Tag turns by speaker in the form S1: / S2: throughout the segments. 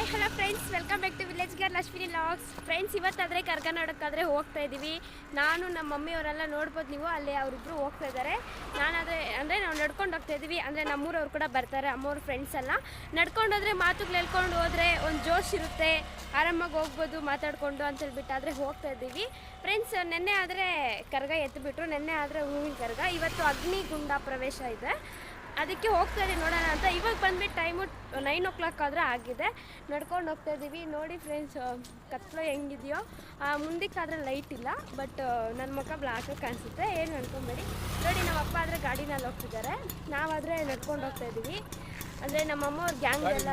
S1: Hi hello friends, welcome back to village girl Ashwini logs. Friends, ಇವತ್ತಾದರೆ ಕರ್ಗ ನೋಡೋಕ್ಕಾದರೆ ಹೋಗ್ತಾ ಇದ್ದೀವಿ. ನಾನು ನಮ್ಮ ಮಮ್ಮಿಯವರೆಲ್ಲ ನೋಡ್ಬೋದು ನೀವು, ಅಲ್ಲಿ ಅವರಿಬ್ಬರು ಹೋಗ್ತಾ ಇದ್ದಾರೆ. ಅಂದರೆ ನಾವು ನಡ್ಕೊಂಡು ಹೋಗ್ತಾ ಇದ್ದೀವಿ. ಅಂದರೆ ನಮ್ಮೂರವ್ರು ಕೂಡ ಬರ್ತಾರೆ, ಅಮ್ಮವ್ರ ಫ್ರೆಂಡ್ಸ್ ಎಲ್ಲ. ನಡ್ಕೊಂಡು ಹೋದರೆ ಮಾತುಗಳು ಹೇಳ್ಕೊಂಡು ಹೋದರೆ ಒಂದು ಜೋಶ್ ಇರುತ್ತೆ, ಆರಾಮಾಗಿ ಹೋಗ್ಬೋದು ಮಾತಾಡಿಕೊಂಡು ಅಂತ ಹೇಳ್ಬಿಟ್ಟು ಆದರೆ ಹೋಗ್ತಾ ಇದ್ದೀವಿ. ಫ್ರೆಂಡ್ಸ್, ನೆನ್ನೆ ಆದರೆ ಕರ್ಗ ಎತ್ತಿಬಿಟ್ರು. ನೆನ್ನೆ ಆದರೆ ಹೂವಿನ ಕರ್ಗ, ಇವತ್ತು ಅಗ್ನಿಗುಂಡ ಪ್ರವೇಶ ಇದೆ, ಅದಕ್ಕೆ ಹೋಗ್ತಾ ಇದ್ದೀವಿ ನೋಡೋಣ ಅಂತ. ಇವಾಗ ಬಂದ್ಬಿಟ್ಟು ಟೈಮು 9 o'clock ಆದರೆ ಆಗಿದೆ. ನಡ್ಕೊಂಡು ಹೋಗ್ತಾ ಇದ್ದೀವಿ. ನೋಡಿ ಫ್ರೆಂಡ್ಸ್, ಕತ್ಲು ಹೆಂಗಿದೆಯೋ. ಮುಂದಕ್ಕಾದರೆ ಲೈಟ್ ಇಲ್ಲ, ಬಟ್ ನನ್ನ ಮುಖ ಬ್ಲಾಕಾಗಿ ಕಾಣಿಸುತ್ತೆ, ಏನು ಅನ್ಕೊಂಬೇಡಿ. ನೋಡಿ, ನಮ್ಮ ಅಪ್ಪ ಆದರೆ ಗಾಡಿನಲ್ಲಿ ಹೋಗ್ತಿದ್ದಾರೆ, ನಾವಾದರೆ ನಡ್ಕೊಂಡು ಹೋಗ್ತಾ ಇದ್ದೀವಿ. ಅಂದರೆ ನಮ್ಮಮ್ಮ ಅವ್ರ ಗ್ಯಾಂಗ್ ಎಲ್ಲ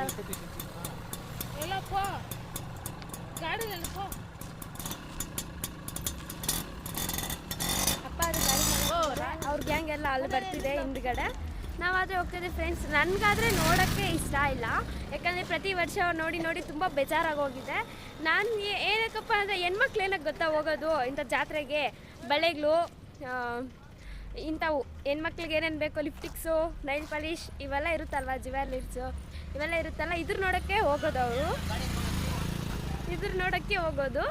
S1: ಅಪ್ಪ ಆದರೆ ಗಾಡಿ ಅವ್ರ ಗ್ಯಾಂಗ್ ಎಲ್ಲ ಅಲ್ಲಿ ಬರ್ತಿದೆ ಹಿಂದ್ಗಡೆ. ನಾವಾದರೆ ಹೋಗ್ತಿದ್ದೀವಿ. ಫ್ರೆಂಡ್ಸ್, ನನಗಾದರೆ ನೋಡೋಕ್ಕೆ ಇಷ್ಟ ಇಲ್ಲ, ಯಾಕಂದರೆ ಪ್ರತಿ ವರ್ಷ ನೋಡಿ ನೋಡಿ ತುಂಬ ಬೇಜಾರಾಗೋಗಿದೆ. ನಾನು ಏನಕ್ಕಪ್ಪ ಅಂದರೆ ಹೆಣ್ಮಕ್ಳು ಏನಕ್ಕೆ ಗೊತ್ತಾ ಹೋಗೋದು ಇಂಥ ಜಾತ್ರೆಗೆ, ಬಳೆಗಳು ಇಂಥವು ಹೆಣ್ಮಕ್ಳಿಗೆ ಏನೇನು ಬೇಕು, ಲಿಪ್ಟಿಕ್ಸು, ನೈಲ್ ಪಾಲಿಶ್ ಇವೆಲ್ಲ ಇರುತ್ತಲ್ವ, ಜ್ಯುವೆಲರೀಸು ಇವೆಲ್ಲ ಇರುತ್ತಲ್ಲ, ಇದ್ರ ನೋಡೋಕ್ಕೆ ಹೋಗೋದು ಅವರು. ಇದ್ರ ನೋಡೋಕ್ಕೆ ಹೋಗೋದು,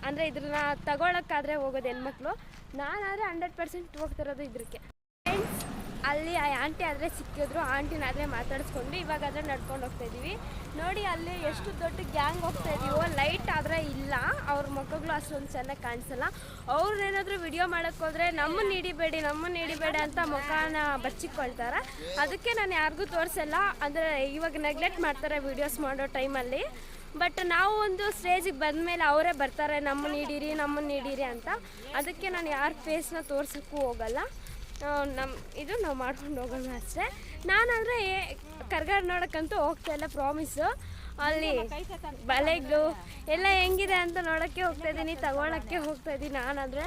S1: ಅಂದರೆ ಇದ್ರನ್ನ ತಗೊಳಕ್ಕಾದರೆ ಹೋಗೋದು ಹೆಣ್ಮಕ್ಳು. ನಾನಾದರೆ 100% ಹೋಗ್ತಿರೋದು ಇದಕ್ಕೆ. ಫ್ರೆಂಡ್ಸ್, ಅಲ್ಲಿ ಆ ಆಂಟಿ ಆದರೆ ಸಿಕ್ಕಿದ್ರು, ಆಂಟಿನಾದರೆ ಮಾತಾಡಿಸ್ಕೊಂಡು ಇವಾಗಾದರೆ ನಡ್ಕೊಂಡು ಹೋಗ್ತಾಯಿದ್ದೀವಿ. ನೋಡಿ, ಅಲ್ಲಿ ಎಷ್ಟು ದೊಡ್ಡ ಗ್ಯಾಂಗ್ ಹೋಗ್ತಾಯಿದ್ದೀವೋ. ಲೈಟ್ ಆದರೆ ಇಲ್ಲ, ಅವ್ರ ಮುಖಗಳು ಅಷ್ಟೊಂದು ಚೆನ್ನಾಗಿ ಕಾಣಿಸಲ್ಲ. ಅವ್ರನ್ನೇನಾದರೂ ವಿಡಿಯೋ ಮಾಡೋಕ್ಕೆ ಹೋದರೆ ನಮ್ಮನ್ನು ಹಿಡಿಬೇಡಿ ಅಂತ ಮುಖನ ಬಚ್ಚಿಕೊಳ್ತಾರೆ. ಅದಕ್ಕೆ ನಾನು ಯಾರಿಗೂ ತೋರಿಸಲ್ಲ. ಅಂದರೆ ಇವಾಗ ನೆಗ್ಲೆಕ್ಟ್ ಮಾಡ್ತಾರೆ ವೀಡಿಯೋಸ್ ಮಾಡೋ ಟೈಮಲ್ಲಿ. ಬಟ್ ನಾವು ಒಂದು ಸ್ಟೇಜಿಗೆ ಬಂದಮೇಲೆ ಅವರೇ ಬರ್ತಾರೆ, ನಮ್ಮನ್ನು ಹಿಡೀರಿ ಅಂತ. ಅದಕ್ಕೆ ನಾನು ಯಾರ ಫೇಸ್ನ ತೋರ್ಸೋಕ್ಕೂ ಹೋಗಲ್ಲ. ನಾವು ಮಾಡ್ಕೊಂಡು ಹೋಗೋಣ ಅಷ್ಟೇ. ನಾನಂದರೆ ಕರ್ಗ ನೋಡೋಕ್ಕಂತೂ ಹೋಗ್ತಾಯಿಲ್ಲ, ಪ್ರಾಮಿಸು. ಅಲ್ಲಿ ಬಳೆಗಳು ಎಲ್ಲ ಹೆಂಗಿದೆ ಅಂತ ನೋಡೋಕ್ಕೆ ಹೋಗ್ತಾಯಿದ್ದೀನಿ, ತಗೊಳ್ಳೋಕ್ಕೆ ಹೋಗ್ತಾಯಿದ್ದೀನಿ ನಾನಾದರೆ.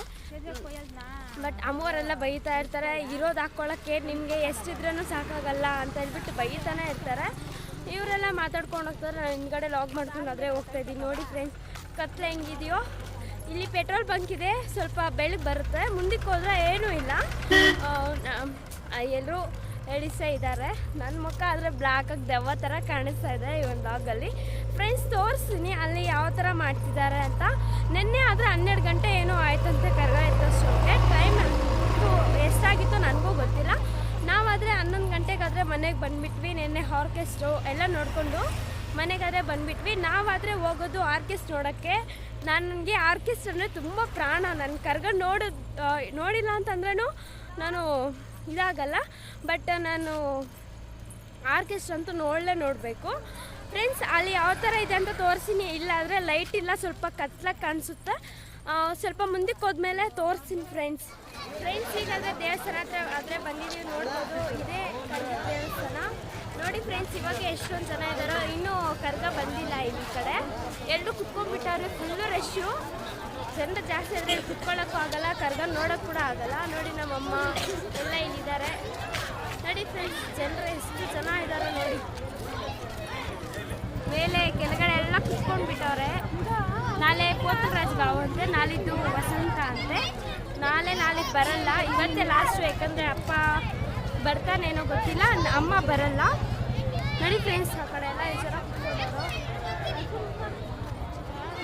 S1: ಬಟ್ ಅಮ್ಮವರೆಲ್ಲ ಬೈತಾ ಇರ್ತಾರೆ, ಇರೋದು ಹಾಕ್ಕೊಳ್ಳೋಕ್ಕೆ ನಿಮಗೆ ಎಷ್ಟಿದ್ರೂ ಸಾಕಾಗಲ್ಲ ಅಂತ ಹೇಳ್ಬಿಟ್ಟು ಬೈತಾನೆ ಇರ್ತಾರೆ. ಇವರೆಲ್ಲ ಮಾತಾಡ್ಕೊಂಡು ಹೋಗ್ತಾರೆ, ನಾನು ಹಿಂದ್ಗಡೆ ಲಾಗ್ ಮಾಡ್ಕೊಂಡು ಆದರೆ ಹೋಗ್ತಾಯಿದ್ದೀನಿ. ನೋಡಿ ಫ್ರೆಂಡ್ಸ್, ಕತ್ಲೆ ಹೆಂಗಿದೆಯೋ. ಇಲ್ಲಿ ಪೆಟ್ರೋಲ್ ಬಂಕ್ ಇದೆ, ಸ್ವಲ್ಪ ಬೆಳಗ್ಗೆ ಬರುತ್ತೆ. ಮುಂದಕ್ಕೆ ಹೋದರೆ ಏನೂ ಇಲ್ಲ, ಎಲ್ಲರೂ ಎಳಿಸ್ತಾ ಇದ್ದಾರೆ. ನನ್ನ ಮುಖ ಆದರೆ ಬ್ಲ್ಯಾಕಾಗಿ ದೆವ್ವ ಥರ ಕಾಣಿಸ್ತಾ ಇದೆ ಈ ಒಂದು ಲಾಗಲ್ಲಿ. ಫ್ರೆಂಡ್ಸ್, ತೋರಿಸ್ತೀನಿ ಅಲ್ಲಿ ಯಾವ ಥರ ಮಾಡ್ತಿದ್ದಾರೆ ಅಂತ. ನಿನ್ನೆ ಆದರೆ 12 ಗಂಟೆ ಏನೋ ಆಯ್ತಂತೆ ಕರ್ಗ ಎತ್ತೋಷ್ಟೊಕ್ಕೆ. ಟೈಮ್ ಎಷ್ಟಾಗಿತ್ತೋ ನನಗೂ ಗೊತ್ತಿಲ್ಲ. ನಾವಾದರೆ 11 ಗಂಟೆಗಾದರೆ ಮನೆಗೆ ಬಂದುಬಿಟ್ವಿ. ನಿನ್ನೆ ಆರ್ಕೆಸ್ಟ್ರು ಎಲ್ಲ ನೋಡಿಕೊಂಡು ಮನೆಗಾದರೆ ಬಂದುಬಿಟ್ವಿ. ನಾವಾದರೆ ಹೋಗೋದು ಆರ್ಕೆಸ್ಟ್ರಾ ನೋಡೋಕ್ಕೆ. ನನಗೆ ಆರ್ಕೆಸ್ಟ್ರಾ ಅಂದರೆ ತುಂಬ ಪ್ರಾಣ. ನನ್ನ ಕರ್ಗ ನೋಡಿಲ್ಲ ಅಂತಂದ್ರೂ ನಾನು ಇದಾಗಲ್ಲ. ಬಟ್ ನಾನು ಆರ್ಕೆಸ್ಟ್ರಾ ಅಂತೂ ನೋಡಬೇಕು. ಫ್ರೆಂಡ್ಸ್, ಅಲ್ಲಿ ಯಾವ ಥರ ಇದೆ ಅಂತ ತೋರಿಸ್ತೀನಿ. ಇಲ್ಲಾದರೆ ಲೈಟ್ ಇಲ್ಲ, ಸ್ವಲ್ಪ ಕತ್ಲಾಗಿ ಕಾಣಿಸುತ್ತೆ. ಸ್ವಲ್ಪ ಮುಂದಕ್ಕೆ ಹೋದ್ಮೇಲೆ ತೋರಿಸ್ತೀನಿ ಫ್ರೆಂಡ್ಸ್. ಈಗಾದರೆ ದೇವಸ್ಥಾನ ಹತ್ರ ಆದರೆ ಬಂದಿದ್ದೀವಿ, ನೋಡ್ಬೋದು. ಇದೇ ಕರ್ಗ ದೇವಸ್ಥಾನ. ನೋಡಿ ಫ್ರೆಂಡ್ಸ್, ಇವಾಗ ಎಷ್ಟೊಂದು ಜನ ಇದ್ದಾರೋ, ಇನ್ನೂ ಕರ್ಗ ಬಂದಿಲ್ಲ ಈ ಕಡೆ. ಎಲ್ಲರೂ ಕುತ್ಕೊಂಡ್ಬಿಟ್ಟವ್ರೆ, ಫುಲ್ಲು ರಶ್ಶು. ಜನರು ಜಾಸ್ತಿ ಆದರೆ ಕುತ್ಕೊಳ್ಳೋಕ್ಕೂ ಆಗಲ್ಲ, ಕರ್ಗ ನೋಡೋಕ್ಕೆ ಕೂಡ ಆಗಲ್ಲ. ನೋಡಿ, ನಮ್ಮಮ್ಮ ಎಲ್ಲ ಇಲ್ಲಿದ್ದಾರೆ. ನೋಡಿ ಫ್ರೆಂಡ್ಸ್, ಜನರು ಎಷ್ಟು ಜನ ಇದ್ದಾರೋ ನೋಡಿ. ಮೇಲೆ ಕೆಳಗಡೆ ಎಲ್ಲ ಕುತ್ಕೊಂಡ್ಬಿಟ್ಟವ್ರೆ. ನಾಳೆ ಕೋತರಾಜ್ ಬಾವು ಅಂತೆ, ನಾಳಿದ್ದು ವಸಂತ ಅಂತೆ. ನಾಳೆ ಬರಲ್ಲ, ಇವತ್ತೇ ಲಾಸ್ಟು. ಯಾಕಂದರೆ ಅಪ್ಪ ಬರ್ತಾನೇನೋ ಗೊತ್ತಿಲ್ಲ, ಅಮ್ಮ ಬರಲ್ಲ. ನೋಡಿ ಫ್ರೆಂಡ್ಸ್, ಆ ಕಡೆ ಎಲ್ಲ ಜನ ಕುತ್ಕೊಂಡವರು.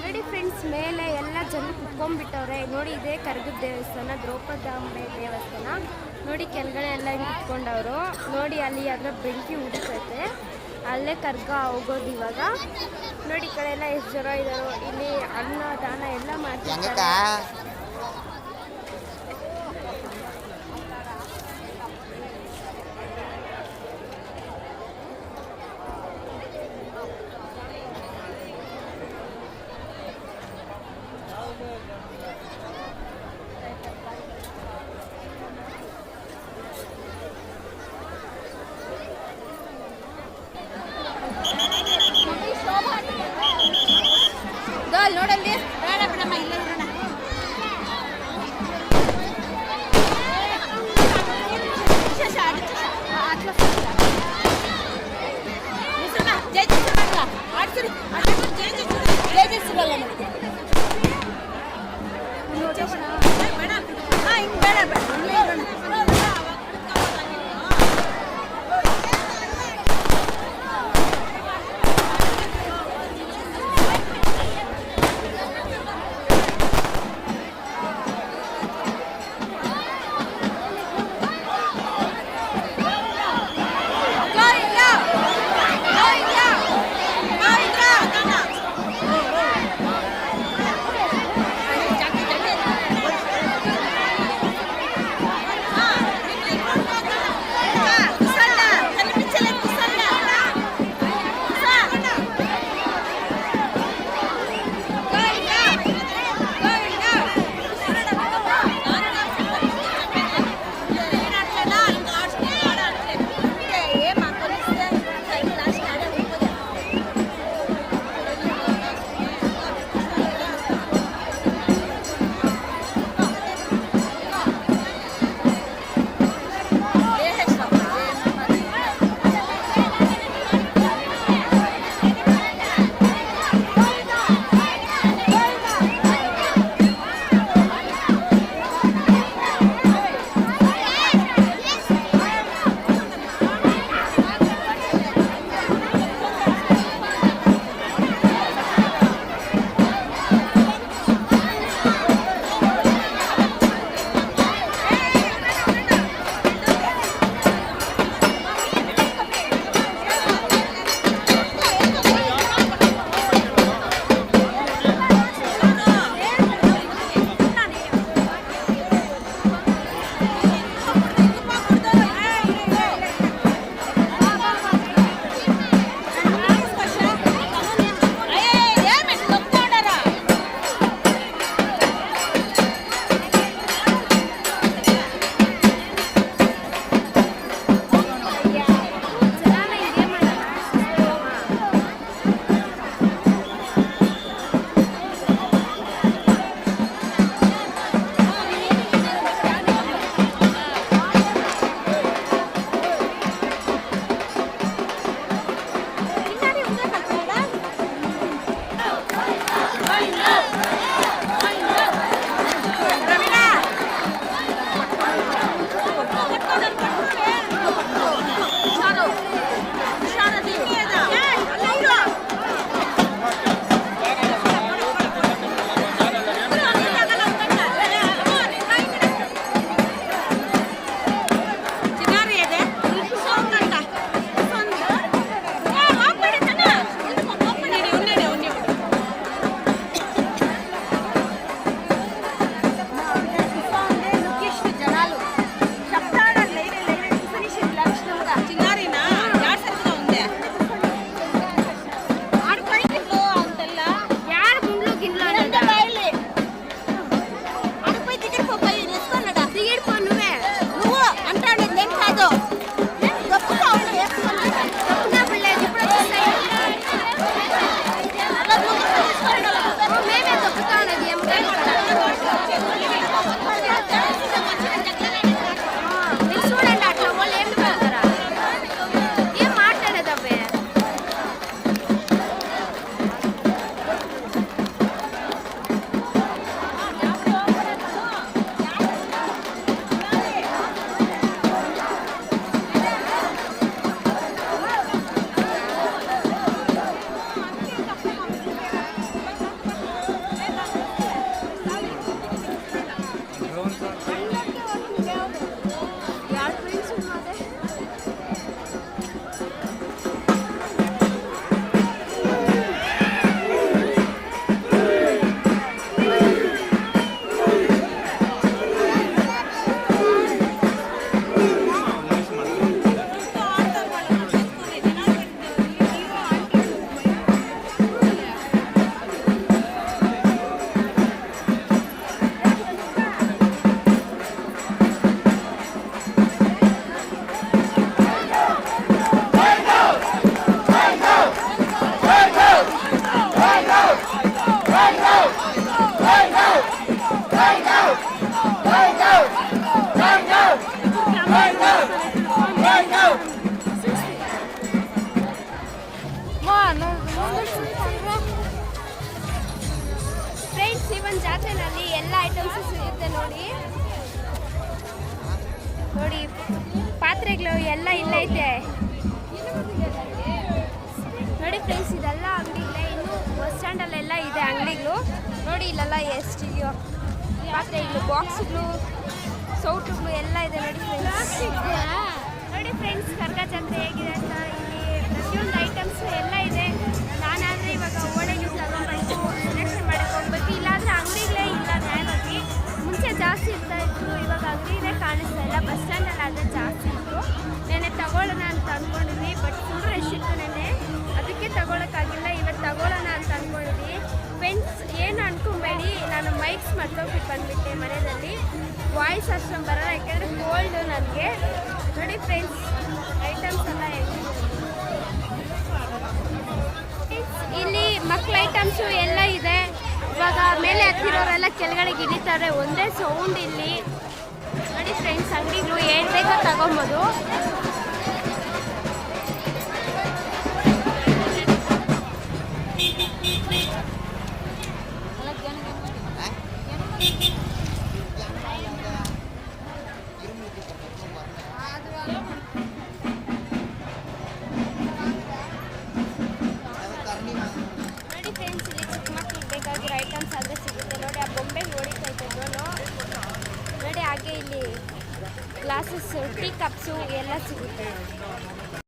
S1: ನೋಡಿ ಫ್ರೆಂಡ್ಸ್, ಮೇಲೆ ಎಲ್ಲ ಜನ ಕುತ್ಕೊಂಡ್ಬಿಟ್ಟವ್ರೆ. ನೋಡಿ, ಇದೇ ಕರ್ಗದ ದೇವಸ್ಥಾನ, ದ್ರೌಪದಾಂಬೆ ದೇವಸ್ಥಾನ. ನೋಡಿ, ಕೆಳಗಡೆ ಎಲ್ಲ ಹಿಂಗೆ ಕುತ್ಕೊಂಡವರು. ನೋಡಿ, ಅಲ್ಲಿ ಅದರ ಬೆಂಕಿ ಉಡಿತೈತೆ, ಅಲ್ಲೇ ಕರ್ಗ ಹೋಗೋದು ಇವಾಗ. ನೋಡಿ, ಈ ಕಡೆ ಎಲ್ಲ ಎಷ್ಟು ಜನ ಇದ್ದಾರೋ. ಇಲ್ಲಿ ಅನ್ನ ದಾನ ಎಲ್ಲ ಮಾಡ್ತಿದ್ದಾರೆ.
S2: ನೋಡಲ್ಲಿ ಬೇಡ ಬಿಡಮ್ಮ, ಇಲ್ಲ ಇರೋಣ.
S1: ಫ್ರೆಂಡ್ಸ್ ಈ ಒಂದು ಜಾತ್ರೆನಲ್ಲಿ ಎಲ್ಲ ಐಟಮ್ಸು ಸಿಗುತ್ತೆ ನೋಡಿ. ನೋಡಿ ಪಾತ್ರೆಗಳು ಎಲ್ಲ ಇಲ್ಲೈತೆ ನೋಡಿ ಫ್ರೆಂಡ್ಸ್. ಇದೆಲ್ಲ ಅಂಗಡಿಗಳೇ, ಇನ್ನು ಬಸ್ ಸ್ಟ್ಯಾಂಡಲ್ಲೆಲ್ಲ ಇದೆ ಅಂಗಡಿಗಳು ನೋಡಿ. ಇಲ್ಲೆಲ್ಲ ಎಷ್ಟಿದೆಯೋ ಪಾತ್ರೆಗಳು, ಬಾಕ್ಸ್ಗಳು, ಸೌಟುಗಳು ಎಲ್ಲ ಇದೆ ನೋಡಿ ಫ್ರೆಂಡ್ಸ್. ನೋಡಿ ಫ್ರೆಂಡ್ಸ್ ಕರ್ಗ ಜಾತ್ರೆ ಹೇಗಿದೆ ಅಂತ. ಇಲ್ಲಿ ಪ್ರತಿಯೊಂದು ಐಟಮ್ಸ್ ಎಲ್ಲ ಇದೆ. ನಾನಾದರೆ ಇವಾಗ ಓಣೆಗೆ ತಗೊಂಡ್ಬಂದು ಸೆಲೆಕ್ಷನ್ ಮಾಡಕ್ಕೆ ಹೋಗ್ಬೇಕು. ಇಲ್ಲಾಂದರೆ ಅಂಗಡಿಗಳೇ ಇಲ್ಲ ನ್ಯಾಯವಾಗಿ. ಮುಂಚೆ ಜಾಸ್ತಿ ಇರ್ತಾ ಇತ್ತು, ಇವಾಗ ಅಂಗಡಿನೇ ಕಾಣಿಸ್ತಾ ಇಲ್ಲ. ಬಸ್ ಸ್ಟ್ಯಾಂಡಲ್ಲಿ ಆದರೆ ಜಾಸ್ತಿ ಇತ್ತು. ನೆನ್ನೆ ತಗೊಳ್ಳೋಣ ಅಂತ ಅಂದ್ಕೊಂಡಿದ್ವಿ, ಬಟ್ ಫುಲ್ ರಶ್ ಇತ್ತು ನೆನ್ನೆ, ಅದಕ್ಕೆ ತಗೊಳಕ್ಕಾಗಿಲ್ಲ. ಇವತ್ತು ತಗೊಳ್ಳೋಣ ಅಂತ ಅಂದ್ಕೊಂಡಿದ್ವಿ. ಫ್ರೆಂಡ್ಸ್ ಏನು ಅನ್ಕೊಬೇಡಿ, ನಾನು ಮೈಕ್ಸ್ ಮರ್ತೋಗ್ಬಿಟ್ಟು ಬಂದುಬಿಟ್ಟೆ ಮನೆಯಲ್ಲಿ. ವಾಯ್ಸ್ ಅಷ್ಟೊಂದು ಬರೋಲ್ಲ, ಯಾಕೆಂದರೆ ಕೋಲ್ಡು ನನಗೆ. ನೋಡಿ ಫ್ರೆಂಡ್ಸ್ ಐಟಮ್ಸ್ ಎಲ್ಲ ಇಲ್ಲಿ ಮಕ್ಕಳ ಐಟಮ್ಸು ಎಲ್ಲ ಇದೆ. ಇವಾಗ ಮೇಲೆ ಹತ್ತಿರೋರೆಲ್ಲ ಕೆಳಗಡೆ ಇಳಿತಾರೆ, ಒಂದೇ ಸೌಂಡ್ ಇಲ್ಲಿ. ನೋಡಿ ಫ್ರೆಂಡ್ಸ್ ಅಂಗಡಿಗಳು ಏನು ಬೇಕೋ ತಗೊಬೋದು. ನೋಡಿ ಫ್ರೆಂಡ್ಸ್ ಇಲ್ಲಿ ಚಿಕ್ಕ ಮಕ್ಕಳಿಗೆ ಬೇಕಾಗಿರೋ ಐಟಮ್ಸ್ ಆದರೆ ಸಿಗುತ್ತೆ ನೋಡಿ. ಆ ಬೊಂಬೆ ಹೊಡಿತಾ ಇದ್ದದ್ದು ನೋಡಿ. ಹಾಗೆ ಇಲ್ಲಿ ಗ್ಲಾಸಸ್, ಟೀ ಕಪ್ಸು ಎಲ್ಲ ಸಿಗುತ್ತೆ.